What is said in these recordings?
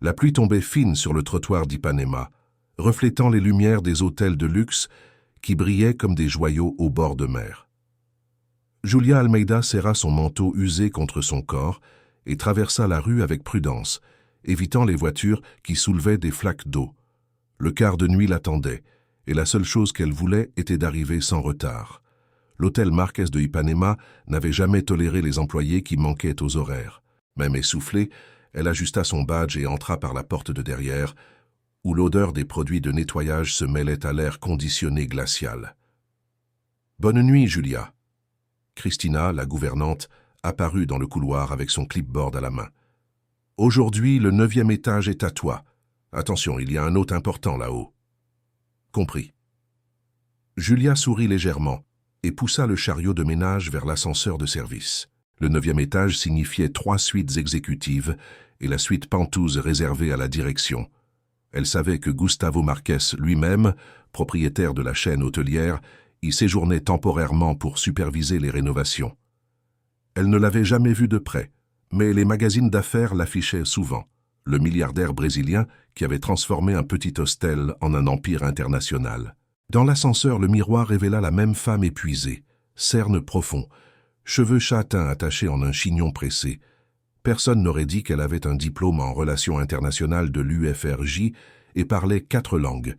La pluie tombait fine sur le trottoir d'Ipanema, reflétant les lumières des hôtels de luxe qui brillaient comme des joyaux au bord de mer. Julia Almeida serra son manteau usé contre son corps et traversa la rue avec prudence, évitant les voitures qui soulevaient des flaques d'eau. Le quart de nuit l'attendait, et la seule chose qu'elle voulait était d'arriver sans retard. L'hôtel Marquès de Ipanema n'avait jamais toléré les employés qui manquaient aux horaires. Même essoufflée, elle ajusta son badge et entra par la porte de derrière, où l'odeur des produits de nettoyage se mêlait à l'air conditionné glacial. « Bonne nuit, Julia !» Christina, la gouvernante, apparut dans le couloir avec son clipboard à la main. « Aujourd'hui, le 9e étage est à toi. Attention, il y a un hôte important là-haut. » « Compris. » Julia sourit légèrement et poussa le chariot de ménage vers l'ascenseur de service. Le 9e étage signifiait 3 suites exécutives et la suite Pentouse réservée à la direction. Elle savait que Gustavo Marquès lui-même, propriétaire de la chaîne hôtelière, y séjournait temporairement pour superviser les rénovations. Elle ne l'avait jamais vu de près, mais les magazines d'affaires l'affichaient souvent. Le milliardaire brésilien qui avait transformé un petit hostel en un empire international. Dans l'ascenseur, le miroir révéla la même femme épuisée, cerne profond, cheveux châtains attachés en un chignon pressé. Personne n'aurait dit qu'elle avait un diplôme en relations internationales de l'UFRJ et parlait 4 langues.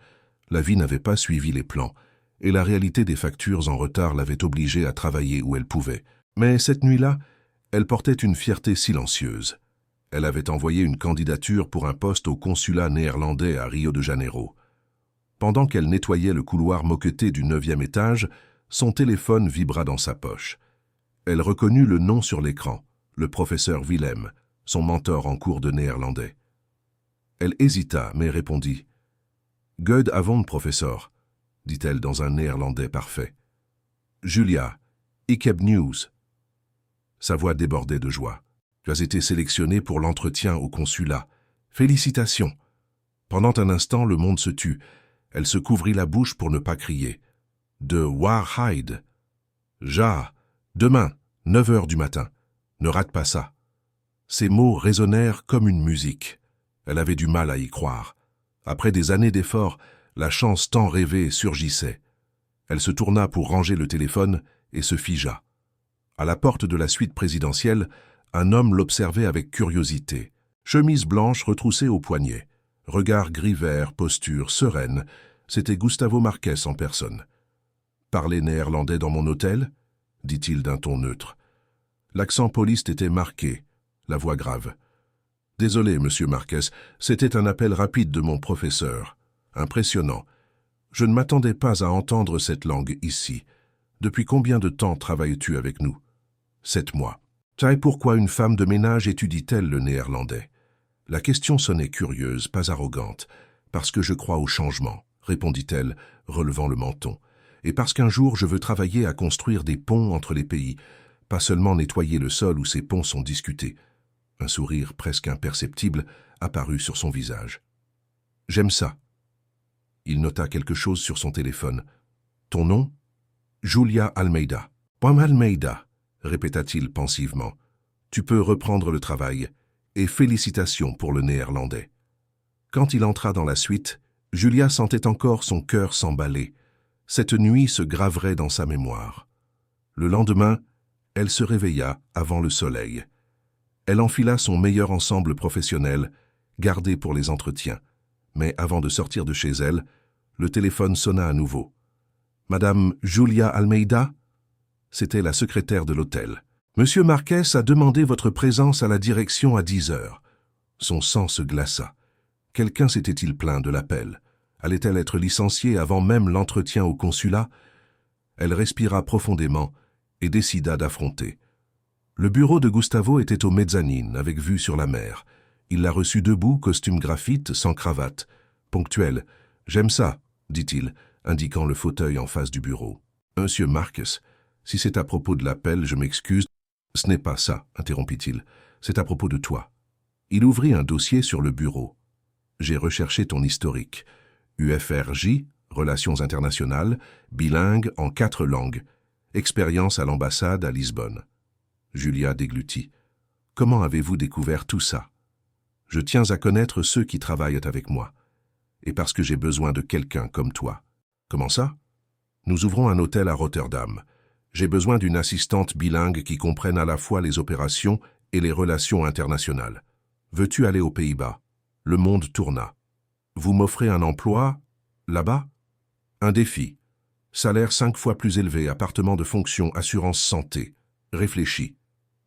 La vie n'avait pas suivi les plans, et la réalité des factures en retard l'avait obligée à travailler où elle pouvait. Mais cette nuit-là, elle portait une fierté silencieuse. Elle avait envoyé une candidature pour un poste au consulat néerlandais à Rio de Janeiro. Pendant qu'elle nettoyait le couloir moqueté du 9e étage, son téléphone vibra dans sa poche. Elle reconnut le nom sur l'écran, le professeur Willem, son mentor en cours de néerlandais. Elle hésita, mais répondit. « Good avond, professeur », dit-elle dans un néerlandais parfait. « Julia, ik heb news. » Sa voix débordait de joie. « Tu as été sélectionnée pour l'entretien au consulat. Félicitations !» Pendant un instant, le monde se tut. Elle se couvrit la bouche pour ne pas crier. « De Waarheid. Ja, demain, 9 heures du matin. Ne rate pas ça. » Ces mots résonnèrent comme une musique. Elle avait du mal à y croire. Après des années d'efforts, la chance tant rêvée surgissait. Elle se tourna pour ranger le téléphone et se figea. À la porte de la suite présidentielle, un homme l'observait avec curiosité. Chemise blanche retroussée au poignet. Regard gris-vert, posture sereine. C'était Gustavo Marquès en personne. « Parlez néerlandais dans mon hôtel ?» dit-il d'un ton neutre. L'accent poliste était marqué, la voix grave. « Désolé, monsieur Marquès, c'était un appel rapide de mon professeur. Impressionnant. Je ne m'attendais pas à entendre cette langue ici. Depuis combien de temps travailles-tu avec nous ?»« 7 mois. » « Tu sais pourquoi une femme de ménage étudie-t-elle le néerlandais ?» La question sonnait curieuse, pas arrogante. « Parce que je crois au changement, » répondit-elle, relevant le menton. « Et parce qu'un jour je veux travailler à construire des ponts entre les pays, pas seulement nettoyer le sol où ces ponts sont discutés. » Un sourire presque imperceptible apparut sur son visage. « J'aime ça. » Il nota quelque chose sur son téléphone. « Ton nom ?»« Julia Almeida. »« Pam Almeida », répéta-t-il pensivement. « Tu peux reprendre le travail, et félicitations pour le néerlandais. » Quand il entra dans la suite, Julia sentait encore son cœur s'emballer. Cette nuit se graverait dans sa mémoire. Le lendemain, elle se réveilla avant le soleil. Elle enfila son meilleur ensemble professionnel, gardé pour les entretiens. Mais avant de sortir de chez elle, le téléphone sonna à nouveau. « Madame Julia Almeida ?» C'était la secrétaire de l'hôtel. « Monsieur Marquès a demandé votre présence à la direction à 10 heures. » Son sang se glaça. Quelqu'un s'était-il plaint de l'appel? Allait-elle être licenciée avant même l'entretien au consulat? Elle respira profondément et décida d'affronter. Le bureau de Gustavo était au mezzanine, avec vue sur la mer. Il l'a reçu debout, costume graphite, sans cravate. Ponctuel. « J'aime ça, » dit-il, indiquant le fauteuil en face du bureau. « Monsieur Marquès, si c'est à propos de l'appel, je m'excuse. »« Ce n'est pas ça, » interrompit-il. « C'est à propos de toi. » Il ouvrit un dossier sur le bureau. « J'ai recherché ton historique. UFRJ, Relations internationales, bilingue en 4 langues. Expérience à l'ambassade à Lisbonne. » Julia déglutit. « Comment avez-vous découvert tout ça ?» Je tiens à connaître ceux qui travaillent avec moi. Et parce que j'ai besoin de quelqu'un comme toi. Comment ça? Nous ouvrons un hôtel à Rotterdam. J'ai besoin d'une assistante bilingue qui comprenne à la fois les opérations et les relations internationales. Veux-tu aller aux Pays-Bas? Le monde tourna. Vous m'offrez un emploi, là-bas? Un défi. Salaire 5 fois plus élevé, appartement de fonction, assurance santé. Réfléchis.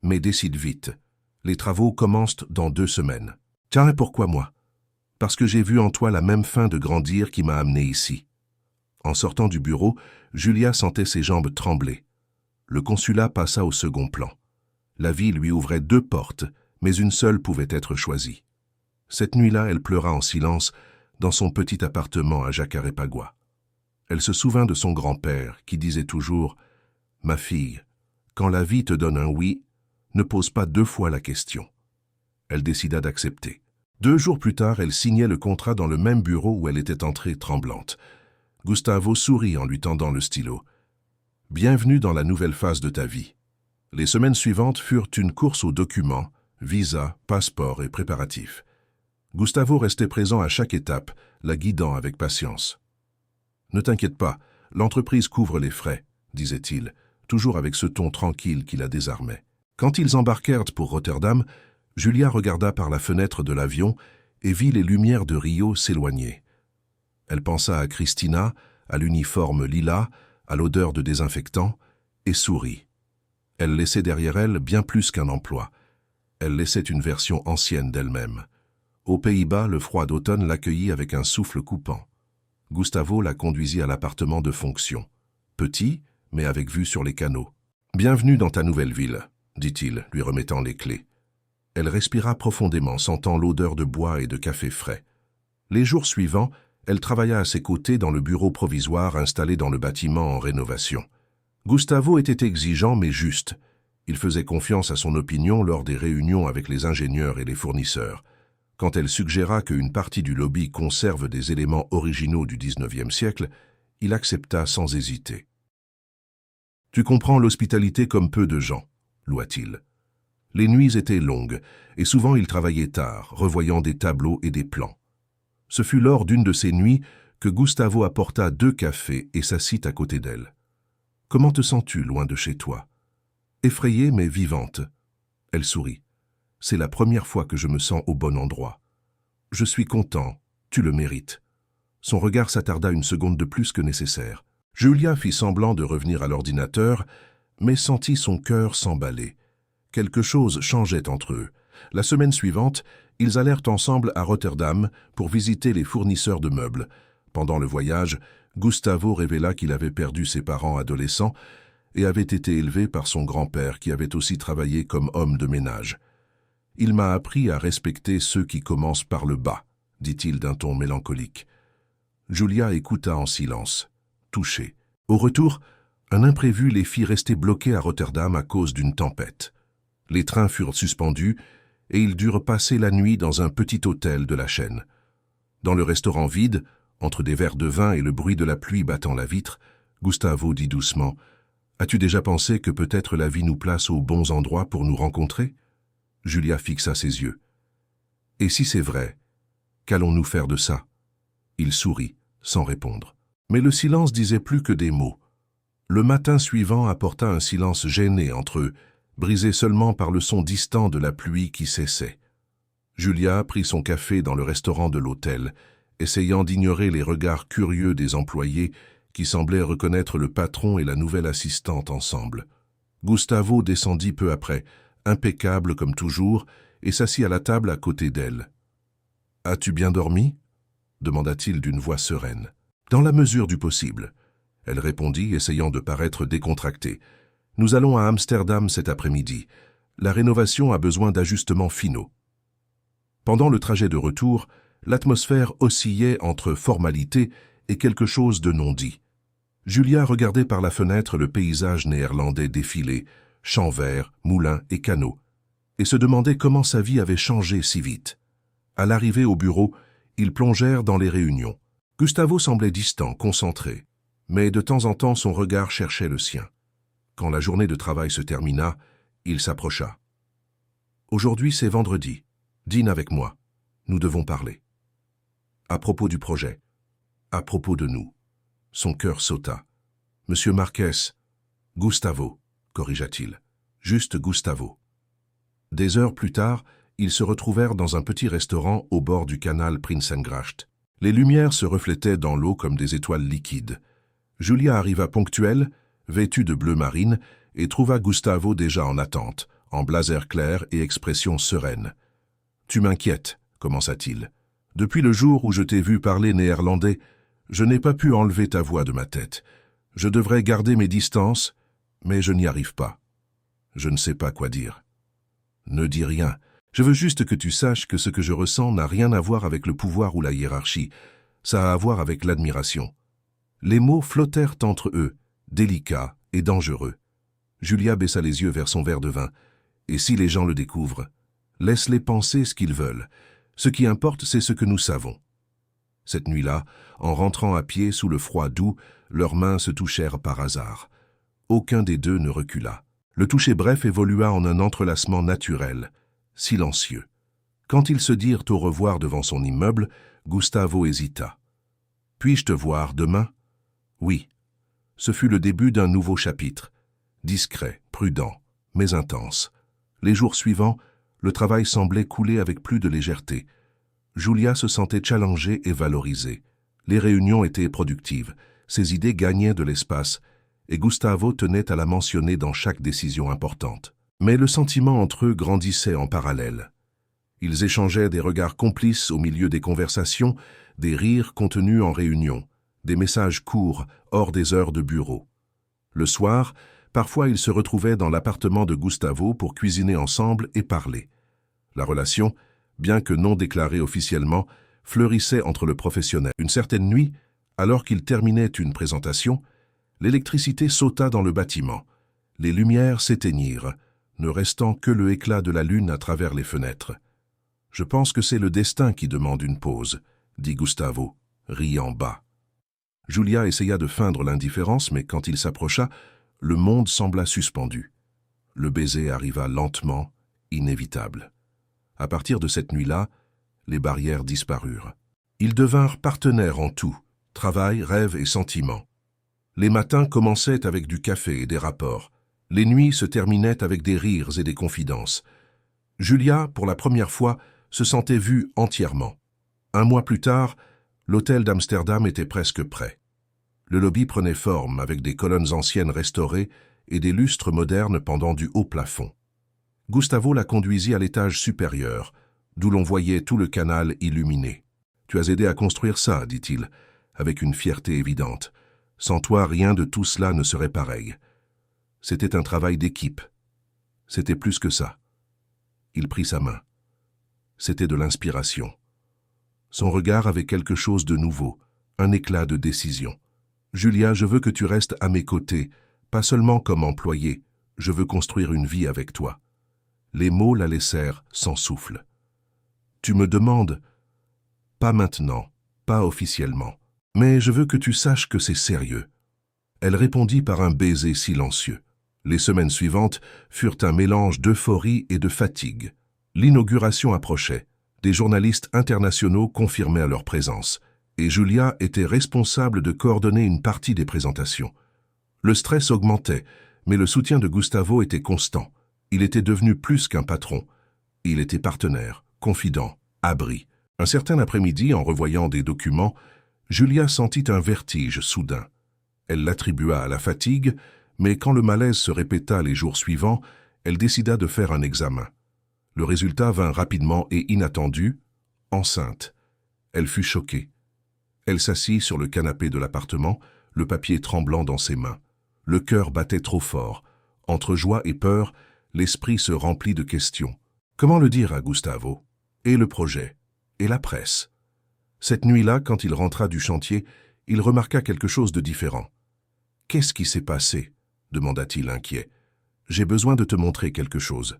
Mais décide vite. Les travaux commencent dans 2 semaines. Tiens, et pourquoi moi? Parce que j'ai vu en toi la même faim de grandir qui m'a amené ici. En sortant du bureau, Julia sentait ses jambes trembler. Le consulat passa au second plan. La vie lui ouvrait 2 portes, mais une seule pouvait être choisie. Cette nuit-là, elle pleura en silence dans son petit appartement à Jacarepaguá. Elle se souvint de son grand-père qui disait toujours « Ma fille, quand la vie te donne un oui, ne pose pas 2 fois la question. » Elle décida d'accepter. 2 jours plus tard, elle signait le contrat dans le même bureau où elle était entrée tremblante. Gustavo sourit en lui tendant le stylo. « Bienvenue dans la nouvelle phase de ta vie. » Les semaines suivantes furent une course aux documents, visa, passeport et préparatifs. Gustavo restait présent à chaque étape, la guidant avec patience. « Ne t'inquiète pas, l'entreprise couvre les frais, » disait-il, toujours avec ce ton tranquille qui la désarmait. Quand ils embarquèrent pour Rotterdam, Julia regarda par la fenêtre de l'avion et vit les lumières de Rio s'éloigner. Elle pensa à Christina, à l'uniforme lilas, à l'odeur de désinfectant, et sourit. Elle laissait derrière elle bien plus qu'un emploi. Elle laissait une version ancienne d'elle-même. Aux Pays-Bas, le froid d'automne l'accueillit avec un souffle coupant. Gustavo la conduisit à l'appartement de fonction. Petit, mais avec vue sur les canaux. « Bienvenue dans ta nouvelle ville », dit-il, lui remettant les clés. Elle respira profondément, sentant l'odeur de bois et de café frais. Les jours suivants, elle travailla à ses côtés dans le bureau provisoire installé dans le bâtiment en rénovation. Gustavo était exigeant mais juste. Il faisait confiance à son opinion lors des réunions avec les ingénieurs et les fournisseurs. Quand elle suggéra qu'une partie du lobby conserve des éléments originaux du XIXe siècle, il accepta sans hésiter. « Tu comprends l'hospitalité comme peu de gens, » loua-t-il. Les nuits étaient longues, et souvent il travaillait tard, revoyant des tableaux et des plans. Ce fut lors d'une de ces nuits que Gustavo apporta 2 cafés et s'assit à côté d'elle. « Comment te sens-tu loin de chez toi ?»« Effrayée mais vivante. » Elle sourit. « C'est la première fois que je me sens au bon endroit. »« Je suis content, tu le mérites. » Son regard s'attarda une seconde de plus que nécessaire. Julia fit semblant de revenir à l'ordinateur, mais sentit son cœur s'emballer. Quelque chose changeait entre eux. La semaine suivante, ils allèrent ensemble à Rotterdam pour visiter les fournisseurs de meubles. Pendant le voyage, Gustavo révéla qu'il avait perdu ses parents adolescents et avait été élevé par son grand-père qui avait aussi travaillé comme homme de ménage. « Il m'a appris à respecter ceux qui commencent par le bas », dit-il d'un ton mélancolique. Julia écouta en silence, touchée. Au retour, un imprévu les fit rester bloqués à Rotterdam à cause d'une tempête. Les trains furent suspendus et ils durent passer la nuit dans un petit hôtel de la chaîne. Dans le restaurant vide, entre des verres de vin et le bruit de la pluie battant la vitre, Gustavo dit doucement « As-tu déjà pensé que peut-être la vie nous place aux bons endroits pour nous rencontrer ?» Julia fixa ses yeux. « Et si c'est vrai, qu'allons-nous faire de ça ?» Il sourit, sans répondre. Mais le silence disait plus que des mots. Le matin suivant apporta un silence gêné entre eux, brisé seulement par le son distant de la pluie qui cessait. Julia prit son café dans le restaurant de l'hôtel, essayant d'ignorer les regards curieux des employés qui semblaient reconnaître le patron et la nouvelle assistante ensemble. Gustavo descendit peu après, impeccable comme toujours, et s'assit à la table à côté d'elle. « As-tu bien dormi ?» demanda-t-il d'une voix sereine. « Dans la mesure du possible. » Elle répondit, essayant de paraître décontractée. « Nous allons à Amsterdam cet après-midi. La rénovation a besoin d'ajustements finaux. » Pendant le trajet de retour, l'atmosphère oscillait entre formalité et quelque chose de non dit. Julia regardait par la fenêtre le paysage néerlandais défiler, champs verts, moulins et canaux, et se demandait comment sa vie avait changé si vite. À l'arrivée au bureau, ils plongèrent dans les réunions. Gustavo semblait distant, concentré, mais de temps en temps son regard cherchait le sien. Quand la journée de travail se termina, il s'approcha. « Aujourd'hui c'est vendredi. Dîne avec moi. » Nous devons parler. À propos du projet. À propos de nous. Son cœur sauta. Monsieur Marquez. Gustavo, corrigea-t-il. Juste Gustavo. Des heures plus tard, ils se retrouvèrent dans un petit restaurant au bord du canal Prinsengracht. Les lumières se reflétaient dans l'eau comme des étoiles liquides. Julia arriva ponctuelle, vêtue de bleu marine, et trouva Gustavo déjà en attente, en blazer clair et expression sereine. « Tu m'inquiètes, commença-t-il. Depuis le jour où je t'ai vu parler néerlandais, je n'ai pas pu enlever ta voix de ma tête. Je devrais garder mes distances, mais je n'y arrive pas. Je ne sais pas quoi dire. Ne dis rien. Je veux juste que tu saches que ce que je ressens n'a rien à voir avec le pouvoir ou la hiérarchie. Ça a à voir avec l'admiration. » Les mots flottèrent entre eux, délicats et dangereux. Julia baissa les yeux vers son verre de vin. « Et si les gens le découvrent? Laisse-les penser ce qu'ils veulent. Ce qui importe, c'est ce que nous savons. » Cette nuit-là, en rentrant à pied sous le froid doux, leurs mains se touchèrent par hasard. Aucun des deux ne recula. Le toucher bref évolua en un entrelacement naturel, silencieux. Quand ils se dirent au revoir devant son immeuble, Gustavo hésita. « Puis-je te voir demain ?» « Oui. » Ce fut le début d'un nouveau chapitre. Discret, prudent, mais intense. Les jours suivants, le travail semblait couler avec plus de légèreté. Julia se sentait challengée et valorisée. Les réunions étaient productives, ses idées gagnaient de l'espace, et Gustavo tenait à la mentionner dans chaque décision importante. Mais le sentiment entre eux grandissait en parallèle. Ils échangeaient des regards complices au milieu des conversations, des rires contenus en réunion, des messages courts hors des heures de bureau. Le soir, parfois ils se retrouvaient dans l'appartement de Gustavo pour cuisiner ensemble et parler. La relation, bien que non déclarée officiellement, fleurissait entre le professionnel. Une certaine nuit, alors qu'ils terminaient une présentation, l'électricité sauta dans le bâtiment. Les lumières s'éteignirent, ne restant que le éclat de la lune à travers les fenêtres. « Je pense que c'est le destin qui demande une pause, » dit Gustavo, riant bas. Julia essaya de feindre l'indifférence, mais quand il s'approcha, le monde sembla suspendu. Le baiser arriva lentement, inévitable. À partir de cette nuit-là, les barrières disparurent. Ils devinrent partenaires en tout, travail, rêve et sentiments. Les matins commençaient avec du café et des rapports. Les nuits se terminaient avec des rires et des confidences. Julia, pour la première fois, se sentait vue entièrement. Un mois plus tard, l'hôtel d'Amsterdam était presque prêt. Le lobby prenait forme avec des colonnes anciennes restaurées et des lustres modernes pendant du haut plafond. Gustavo la conduisit à l'étage supérieur, d'où l'on voyait tout le canal illuminé. « Tu as aidé à construire ça, dit-il, avec une fierté évidente. Sans toi, rien de tout cela ne serait pareil. C'était un travail d'équipe. C'était plus que ça. » Il prit sa main. C'était de l'inspiration. Son regard avait quelque chose de nouveau, un éclat de décision. « Julia, je veux que tu restes à mes côtés, pas seulement comme employée, je veux construire une vie avec toi. » Les mots la laissèrent sans souffle. « Tu me demandes, pas maintenant, pas officiellement, mais je veux que tu saches que c'est sérieux. » Elle répondit par un baiser silencieux. Les semaines suivantes furent un mélange d'euphorie et de fatigue. L'inauguration approchait. Des journalistes internationaux confirmaient leur présence, et Julia était responsable de coordonner une partie des présentations. Le stress augmentait, mais le soutien de Gustavo était constant. Il était devenu plus qu'un patron. Il était partenaire, confident, abri. Un certain après-midi, en revoyant des documents, Julia sentit un vertige soudain. Elle l'attribua à la fatigue, mais quand le malaise se répéta les jours suivants, elle décida de faire un examen. Le résultat vint rapidement et inattendu, enceinte. Elle fut choquée. Elle s'assit sur le canapé de l'appartement, le papier tremblant dans ses mains. Le cœur battait trop fort. Entre joie et peur, l'esprit se remplit de questions. Comment le dire à Gustavo? Et le projet? Et la presse? Cette nuit-là, quand il rentra du chantier, il remarqua quelque chose de différent. « Qu'est-ce qui s'est passé ?» demanda-t-il inquiet. « J'ai besoin de te montrer quelque chose. »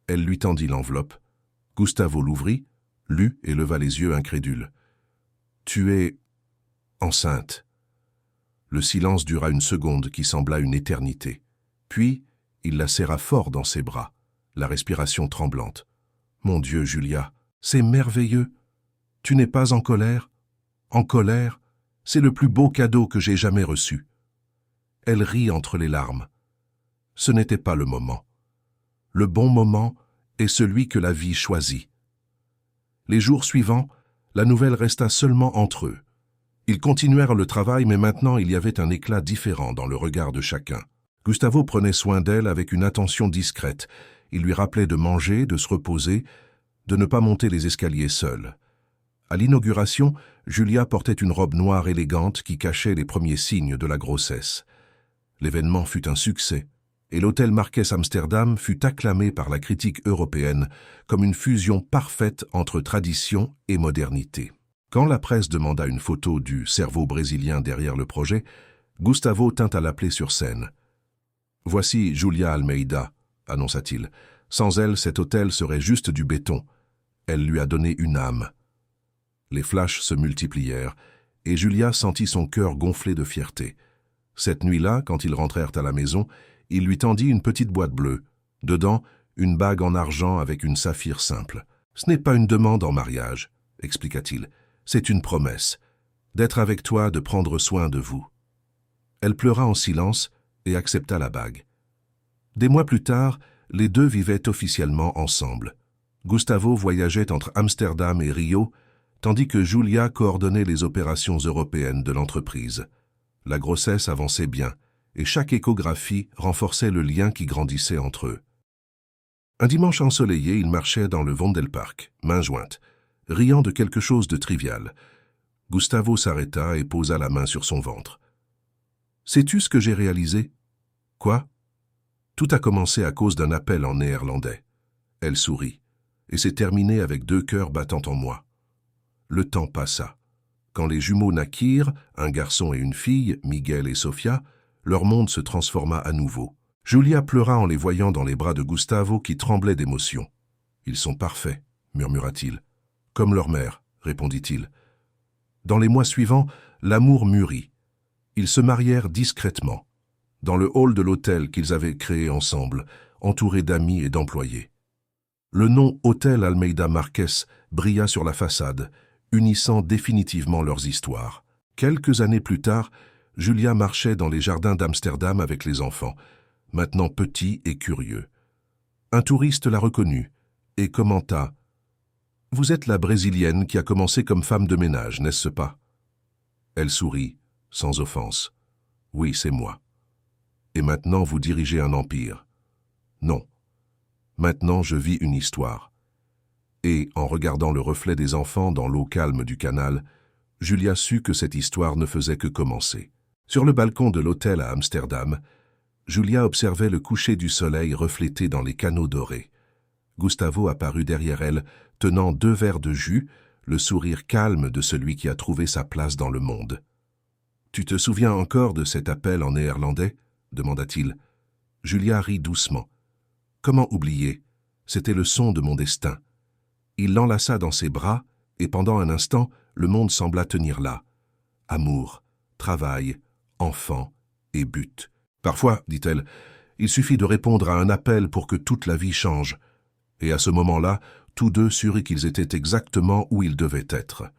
Elle lui tendit l'enveloppe. Gustavo l'ouvrit, lut et leva les yeux incrédule. « Tu es enceinte. » Le silence dura une seconde qui sembla une éternité. Puis, il la serra fort dans ses bras, la respiration tremblante. « Mon Dieu, Julia, c'est merveilleux. Tu n'es pas en colère? En colère? C'est le plus beau cadeau que j'ai jamais reçu. Elle rit entre les larmes. Ce n'était pas le moment. Le bon moment est celui que la vie choisit. Les jours suivants, la nouvelle resta seulement entre eux. Ils continuèrent le travail, mais maintenant il y avait un éclat différent dans le regard de chacun. Gustavo prenait soin d'elle avec une attention discrète. Il lui rappelait de manger, de se reposer, de ne pas monter les escaliers seule. À l'inauguration, Julia portait une robe noire élégante qui cachait les premiers signes de la grossesse. L'événement fut un succès, et l'hôtel Marquès Amsterdam fut acclamé par la critique européenne comme une fusion parfaite entre tradition et modernité. Quand la presse demanda une photo du cerveau brésilien derrière le projet, Gustavo tint à l'appeler sur scène. « Voici Julia Almeida », annonça-t-il. « Sans elle, cet hôtel serait juste du béton. Elle lui a donné une âme. » Les flashs se multiplièrent, et Julia sentit son cœur gonfler de fierté. Cette nuit-là, quand ils rentrèrent à la maison, il lui tendit une petite boîte bleue. Dedans, une bague en argent avec une saphir simple. « Ce n'est pas une demande en mariage, » expliqua-t-il. « C'est une promesse, d'être avec toi, de prendre soin de vous. » Elle pleura en silence et accepta la bague. Des mois plus tard, les deux vivaient officiellement ensemble. Gustavo voyageait entre Amsterdam et Rio, tandis que Julia coordonnait les opérations européennes de l'entreprise. La grossesse avançait bien, et chaque échographie renforçait le lien qui grandissait entre eux. Un dimanche ensoleillé, ils marchaient dans le Vondelpark, main jointe, riant de quelque chose de trivial. Gustavo s'arrêta et posa la main sur son ventre. « Sais-tu ce que j'ai réalisé ?»« Quoi ?» ?»« Tout a commencé à cause d'un appel en néerlandais. » Elle sourit, et s'est terminé avec 2 cœurs battant en moi. Le temps passa. Quand les jumeaux naquirent, un garçon et une fille, Miguel et Sofia, leur monde se transforma à nouveau. Julia pleura en les voyant dans les bras de Gustavo qui tremblait d'émotion. « Ils sont parfaits, » murmura-t-il. « Comme leur mère, » répondit-il. Dans les mois suivants, l'amour mûrit. Ils se marièrent discrètement, dans le hall de l'hôtel qu'ils avaient créé ensemble, entourés d'amis et d'employés. Le nom Hôtel Almeida Marquès brilla sur la façade, unissant définitivement leurs histoires. Quelques années plus tard, Julia marchait dans les jardins d'Amsterdam avec les enfants, maintenant petits et curieux. Un touriste la reconnut et commenta « Vous êtes la Brésilienne qui a commencé comme femme de ménage, n'est-ce pas ?» Elle sourit, sans offense. « Oui, c'est moi. »« Et maintenant vous dirigez un empire. »« Non. Maintenant je vis une histoire. » Et, en regardant le reflet des enfants dans l'eau calme du canal, Julia sut que cette histoire ne faisait que commencer. Sur le balcon de l'hôtel à Amsterdam, Julia observait le coucher du soleil reflété dans les canaux dorés. Gustavo apparut derrière elle, tenant 2 verres de jus, le sourire calme de celui qui a trouvé sa place dans le monde. « Tu te souviens encore de cet appel en néerlandais ?» demanda-t-il. Julia rit doucement. « Comment oublier? C'était le son de mon destin. » Il l'enlaça dans ses bras, et pendant un instant, le monde sembla tenir là. Amour, travail, enfant et but. Parfois, dit-elle, il suffit de répondre à un appel pour que toute la vie change. Et à ce moment-là, tous deux surent qu'ils étaient exactement où ils devaient être.